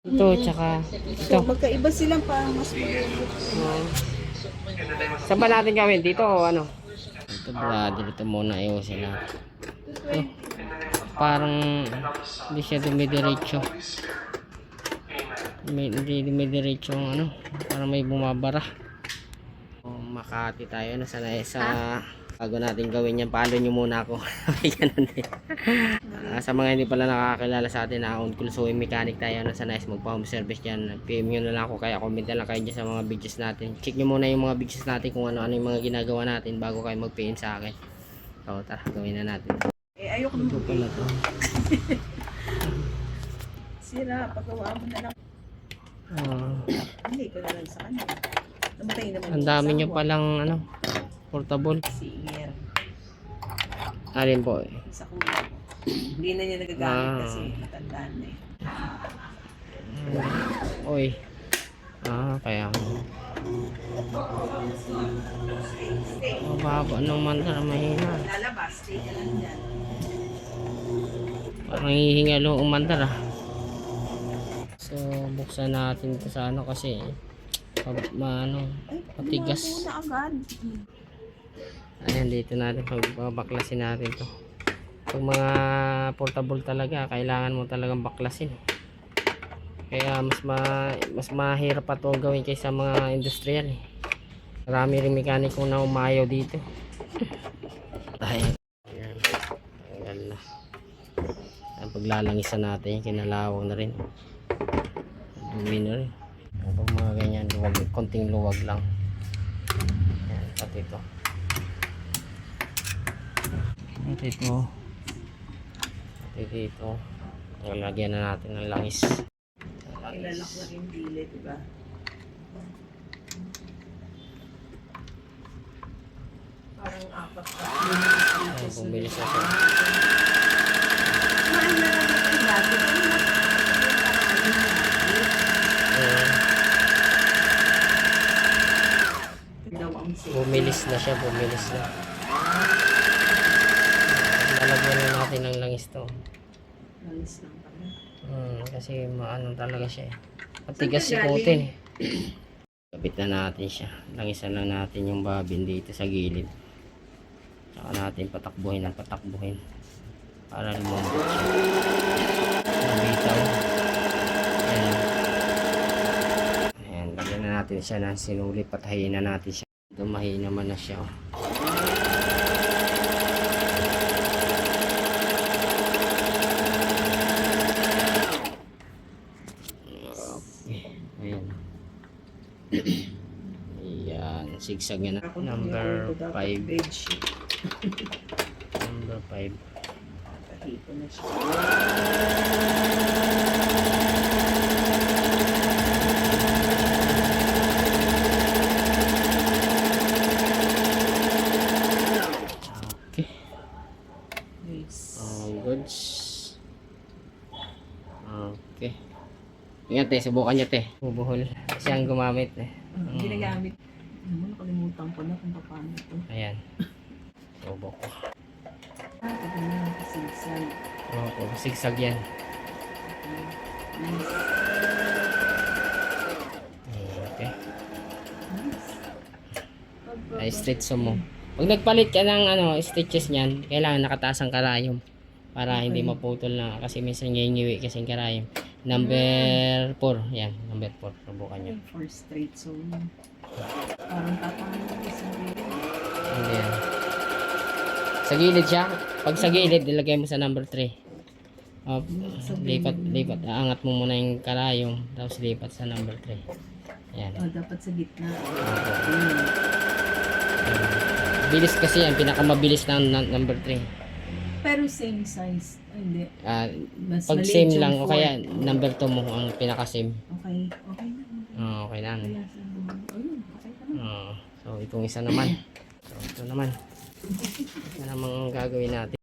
Ito, tsaka ito. So, magkaiba silang parang mas Saan ba natin gawin? Dito o ano? Ito brother, ito muna ayusin natin. Ito, parang hindi siya dumidiretso. Hindi dumidiretso ang ano. Parang may bumabara. Makati tayo. Nasa na sa bago natin gawin yan. Follow nyo muna ako. May ganun din. Sa mga hindi pala nakakilala sa atin na on Kulsoy mechanic tayo na sa nice magpa-home service dyan. PM nyo na lang ako, kaya comment na lang kayo dyan sa mga videos natin. Check nyo muna yung mga videos natin kung ano-ano yung mga ginagawa natin bago kayo mag-PM sa akin. So tara, gawin na natin. ayoko Ito pala to. sira, pagawa mo na lang. Hindi ko na lang sa kanya. Namatay naman. Ang dami nyo palang ano, portable. Singer. Alin po eh. Sa kuya ko. Hindi na niya nagagamit kasi matandaan na eh. Oy. Kaya mababa ng mantra, mahina. Lalabas, stay ka lang dyan. Parang hihingalo ang mantra. So buksan natin ito sa ano kasi matigas. Na agad. Ayan, dito natin pagbaklasin natin to. Pag mga portable talaga, kailangan mo talagang baklasin. Kaya mas mahirap pa to gawin kaysa mga industrial eh. Marami ring mekaniko na umayaw dito. Ayan. Tanggal na. Ayan, paglalangisan natin, kinalawang na rin. Dumi na rin. Pag mga ganyan, luwag, konting luwag lang. Ayan, pati ito. Pati ito. Pati dito. Lagyan na natin ng langis. Ilalak na yung dili, diba? Parang apat pa. Ayan, bumilis na siya. Mahal na lang ito dati. Bumilis na siya, bumilis na. Lalagyan na natin ng langis to. Langis lang pala. Kasi maano talaga siya eh. Matigas si kutin eh. Kapit na natin siya. Langisan lang natin yung babin dito sa gilid. Saka natin patakbuhin ng patakbuhin. Para lumambot siya. Mabitaw. Ayan. Ayan, lagyan na natin siya ng sinulit. Patayin na natin siya. Dumahin naman na siya. Ayan. Ayan, sigsag yan. Number 5. Number 5. Kahito na siya. Okay. Nice. All goods. Okay. Ingat eh, subukan niya te. Bubuhol. Siyang gumamit eh. Ginagamit. Nakalimutan ko na kung paano ito. Ayan. Subok ko. Ito na yung kasigsag. Okay, sigsag yan. Nice. Okay. Nice. Ay, stretch mo. Pag nagpalit ka ng stitches niyan, kailangan nakataas ang karayom. Para hindi maputol na. Kasi minsan ngingiwi kasi ang karayom. Number 4. Yan, number 4. Subukan nyo. For straight so parang tatangan mo sa gilid. Hindi yan. Sa gilid siya. Pag sa gilid, ilagay mo sa number 3. Lipat. Aangat mo muna yung karayom. Tapos lipat sa number 3. Yan. Dapat sa gitna. Bilis kasi yan. Pinakamabilis na number 3. Pero same size. Hindi. Mas Pag maliit same yung lang, o four. kaya number 2 mo ang pinaka-same. Okay. Okay na. Okay na. Kaya ayun. Okay ka na. So, itong isa naman. So, ito naman. Ito namang gagawin natin.